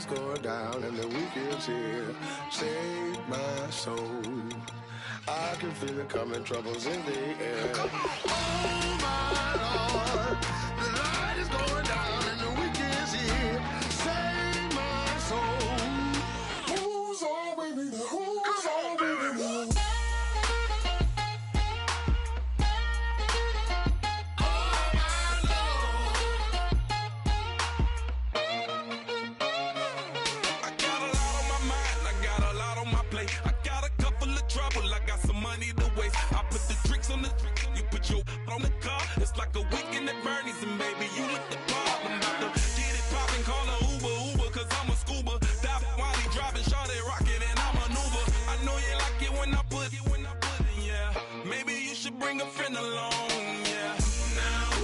is going down and the week is here. Save my soul. I can feel it coming, troubles in the air. Oh my Lord, the light is going down and the week is here. Save my soul. Who's on with me? Who's on with me? On the car, it's like a weekend at Bernie's, and baby, you with the problem. About to get it poppin', call a Uber, cause I'm a scuba. Dive while he driving, shawty rockin', and I'm an Uber. I know you like it when I put it, yeah. Maybe you should bring a friend along, yeah. Now,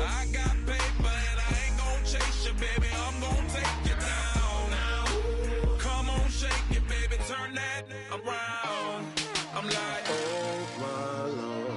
I got paper, and I ain't gon' chase you, baby. I'm gon' take you down. Now, come on, shake it, baby, turn that around. I'm like, oh my Lord.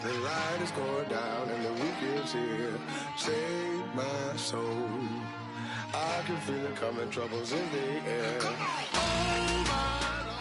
The light is going down and the week is here. Save my soul. I can feel it coming, troubles in the air. Oh my Lord.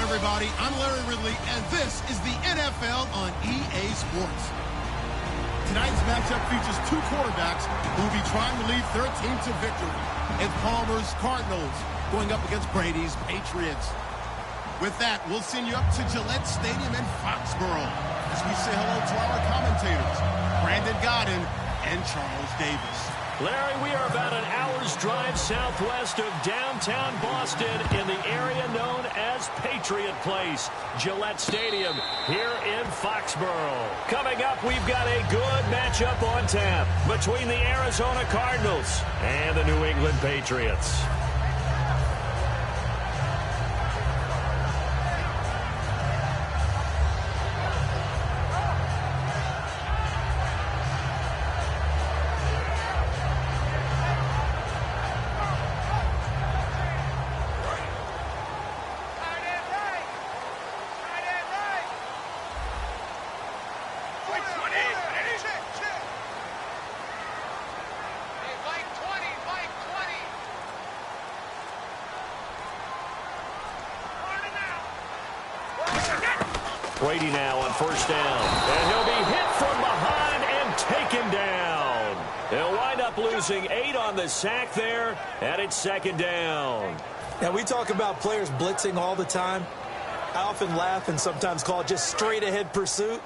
Everybody, I'm Larry Ridley, and this is the NFL on EA Sports. Tonight's matchup features two quarterbacks who will be trying to lead their team to victory. It's Palmer's Cardinals going up against Brady's Patriots. With that, we'll send you up to Gillette Stadium in Foxborough as we say hello to our commentators, Brandon Godden and Charles Davis. Larry, we are about an hour's drive southwest of downtown Boston in the area known as Patriot Place, Gillette Stadium here in Foxborough. Coming up, we've got a good matchup on tap between the Arizona Cardinals and the New England Patriots. Brady now on first down. And he'll be hit from behind and taken down. He'll wind up losing 8 on the sack there, and it's second down. Now, we talk about players blitzing all the time. I often laugh and sometimes call it just straight-ahead pursuit.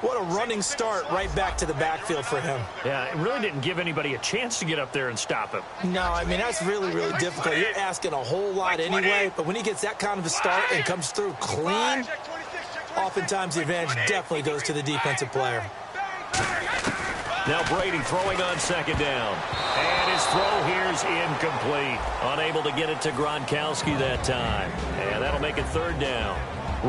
What a running start right back to the backfield for him. Yeah, it really didn't give anybody a chance to get up there and stop him. No, I mean, that's really, really difficult. You're asking a whole lot anyway, but when he gets that kind of a start and comes through clean, oftentimes the advantage definitely goes to the defensive player. Now Brady throwing on second down. And his throw here's incomplete. Unable to get it to Gronkowski that time. And that'll make it third down.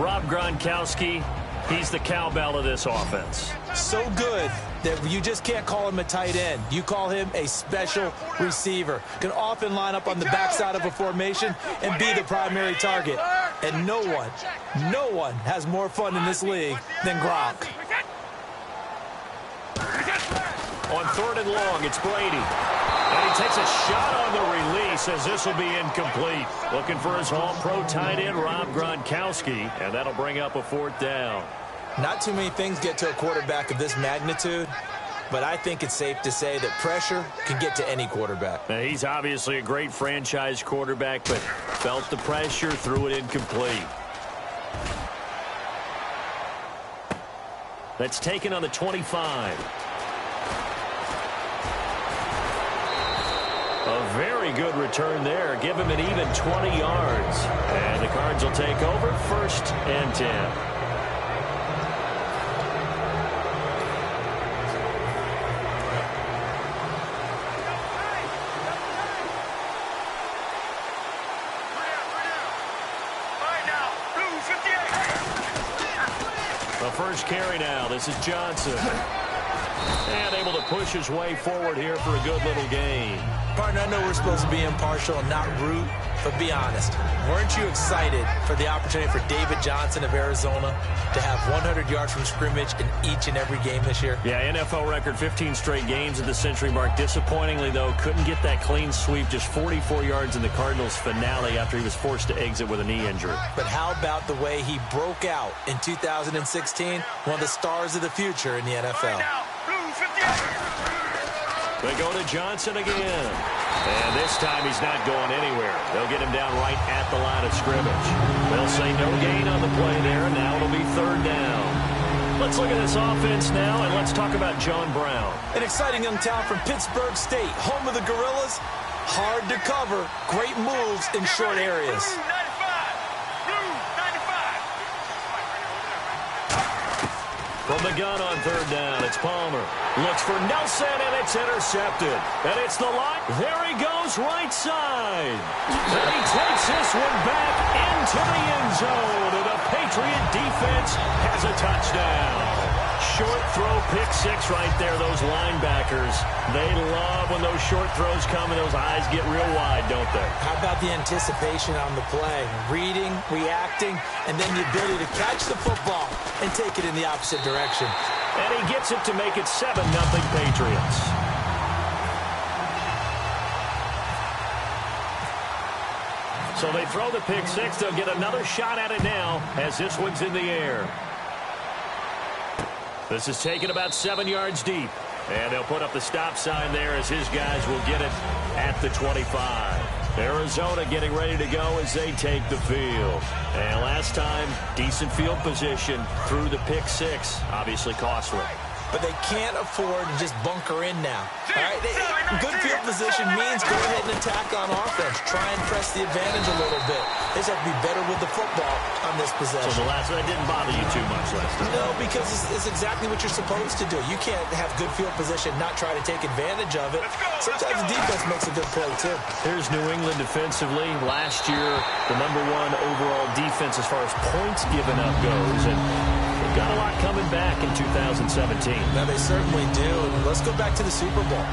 Rob Gronkowski, he's the cowbell of this offense. So good that you just can't call him a tight end. You call him a special receiver. Can often line up on the backside of a formation and be the primary target. And no one has more fun in this league than Gronk. On third and long, it's Brady. And he takes a shot on the release as this will be incomplete. Looking for his All-Pro tight end, Rob Gronkowski, and that'll bring up a fourth down. Not too many things get to a quarterback of this magnitude, but I think it's safe to say that pressure can get to any quarterback. Now, he's obviously a great franchise quarterback, but felt the pressure, threw it incomplete. That's taken on the 25. A very good return there. Give him an even 20 yards. And the Cards will take over first and 10. first carry now. This is Johnson. And able to push his way forward here for a good little gain. Partner, I know we're supposed to be impartial and not root, but be honest. Weren't you excited for the opportunity for David Johnson of Arizona to have 100 yards from scrimmage in each and every game this year? Yeah, NFL record 15 straight games at the century mark. Disappointingly, though, couldn't get that clean sweep. Just 44 yards in the Cardinals' finale after he was forced to exit with a knee injury. But how about the way he broke out in 2016? One of the stars of the future in the NFL. They go to Johnson again. And this time he's not going anywhere. They'll get him down right at the line of scrimmage. They'll say no gain on the play there, and now it'll be third down. Let's look at this offense now, and let's talk about John Brown. An exciting young talent from Pittsburgh State, home of the Gorillas. Hard to cover, great moves in short areas. From the gun on third down, it's Palmer. Looks for Nelson, and it's intercepted. And it's the line. There he goes, right side. And he takes this one back into the end zone. And the Patriot defense has a touchdown. Short throw, pick six right there. Those linebackers, they love when those short throws come and those eyes get real wide, don't they? How about the anticipation on the play? Reading, reacting, and then the ability to catch the football and take it in the opposite direction. And he gets it to make it 7-0 Patriots. So they throw the pick six. They'll get another shot at it now as this one's in the air. This is taken about 7 yards deep. And they'll put up the stop sign there as his guys will get it at the 25. Arizona getting ready to go as they take the field. And last time, decent field position through the pick six. Obviously costly. But they can't afford to just bunker in now. All right? Good field position means go ahead and attack on offense. Try and press the advantage a little bit. They just have to be better with the football on this possession. So the last one didn't bother you too much last time? No, because it's exactly what you're supposed to do. You can't have good field position, not try to take advantage of it. Sometimes the defense makes a good play, too. Here's New England defensively. Last year, the #1 overall defense as far as points given up goes. And they've got a lot coming back in 2017. Now, they certainly do. And let's go back to the Super Bowl.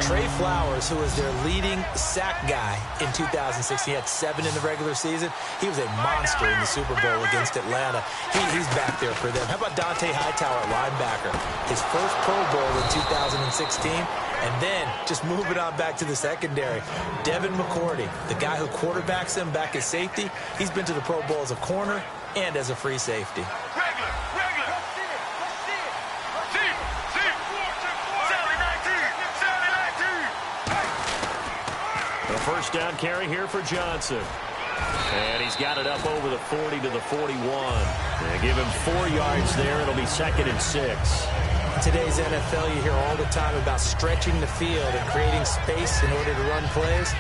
Trey Flowers, who was their leading sack guy in 2016, he had 7 in the regular season. He was a monster in the Super Bowl against Atlanta. He's back there for them. How about Dante Hightower at linebacker? His first Pro Bowl in 2016. And then, just moving on back to the secondary, Devin McCourty, the guy who quarterbacks him back at safety, he's been to the Pro Bowl as a corner and as a free safety. First down carry here for Johnson. And he's got it up over the 40 to the 41. They give him 4 yards there. It'll be 2nd and 6. In today's NFL, you hear all the time about stretching the field and creating space in order to run plays.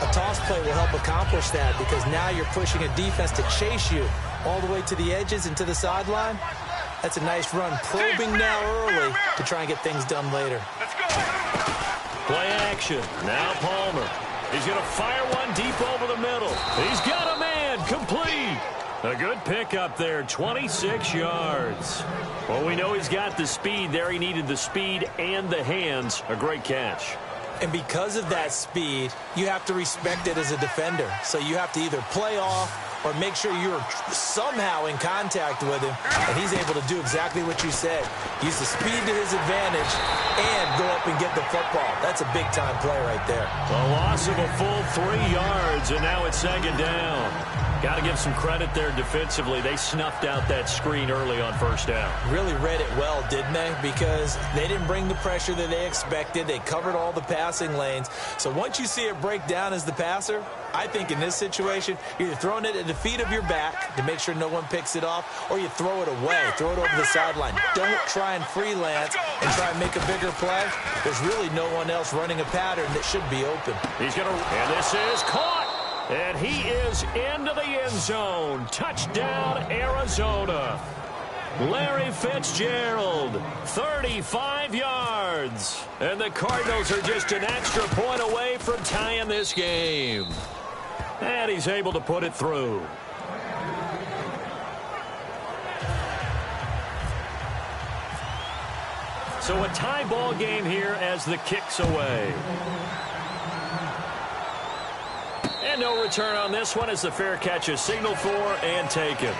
A toss play will help accomplish that because now you're pushing a defense to chase you all the way to the edges and to the sideline. That's a nice run, probing now early to try and get things done later. Play action. Now Palmer. He's going to fire one deep over the middle. He's got a man. Complete. A good pickup there. 26 yards. Well, we know he's got the speed there. He needed the speed and the hands. A great catch. And because of that speed, you have to respect it as a defender. So you have to either play off or make sure you're somehow in contact with him. And he's able to do exactly what you said. Use the speed to his advantage and go up and get the football. That's a big-time play right there. A loss of a full 3 yards, and now it's 2nd down. Got to give some credit there defensively. They snuffed out that screen early on first down. Really read it well, didn't they? Because they didn't bring the pressure that they expected. They covered all the passing lanes. So once you see it break down as the passer, I think in this situation, you're either throwing it at the feet of your back to make sure no one picks it off, or you throw it away, throw it over the sideline. Don't try and freelance and try and make a bigger play. There's really no one else running a pattern that should be open. He's going to, and this is caught. And he is into the end zone. Touchdown, Arizona. Larry Fitzgerald, 35 yards. And the Cardinals are just an extra point away from tying this game. And he's able to put it through. So a tie ball game here as the kick's away. And no return on this one as the fair catch is signaled for and taken.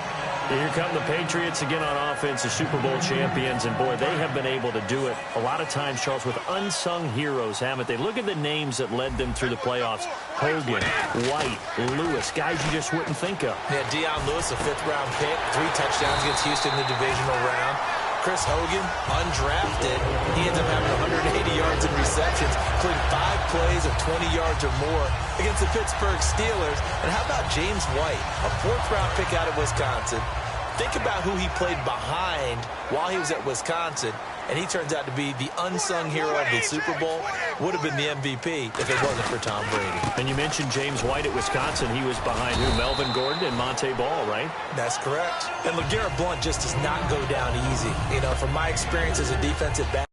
Here come the Patriots again on offense, the Super Bowl champions, and boy, they have been able to do it a lot of times, Charles, with unsung heroes, haven't they? Look at the names that led them through the playoffs. Hogan, White, Lewis, guys you just wouldn't think of. Yeah, Deion Lewis, a 5th-round pick, 3 touchdowns against Houston in the divisional round. Chris Hogan, undrafted, he ends up having 180 yards in receptions, including 5 plays of 20 yards or more against the Pittsburgh Steelers. And how about James White, a 4th-round pick out of Wisconsin? Think about who he played behind while he was at Wisconsin, and he turns out to be the unsung hero of the Super Bowl. Would have been the MVP if it wasn't for Tom Brady. And you mentioned James White at Wisconsin. He was behind who? Melvin Gordon and Monte Ball, right? That's correct. And LeGarrette Blount just does not go down easy. You know, from my experience as a defensive back,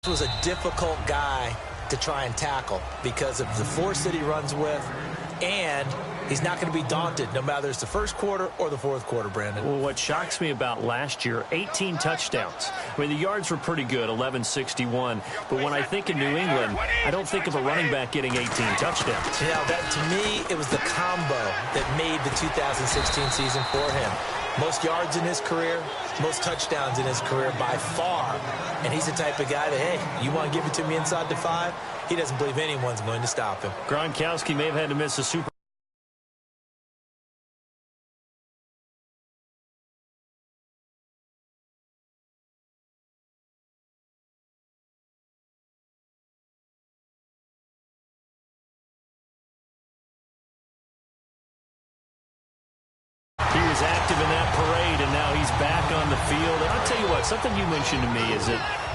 was a difficult guy to try and tackle because of the force that he runs with, and he's not going to be daunted no matter it's the first quarter or the fourth quarter, Brandon. Well, what shocks me about last year, 18 touchdowns. I mean, the yards were pretty good, 1161. But when I think of New England, I don't think of a running back getting 18 touchdowns. Yeah, that to me, it was the combo that made the 2016 season for him. Most yards in his career, most touchdowns in his career by far. And he's the type of guy that, hey, you want to give it to me inside the 5? He doesn't believe anyone's going to stop him. Gronkowski may have had to miss a Super active in that parade, and now he's back on the field. And I'll tell you what, something you mentioned to me is that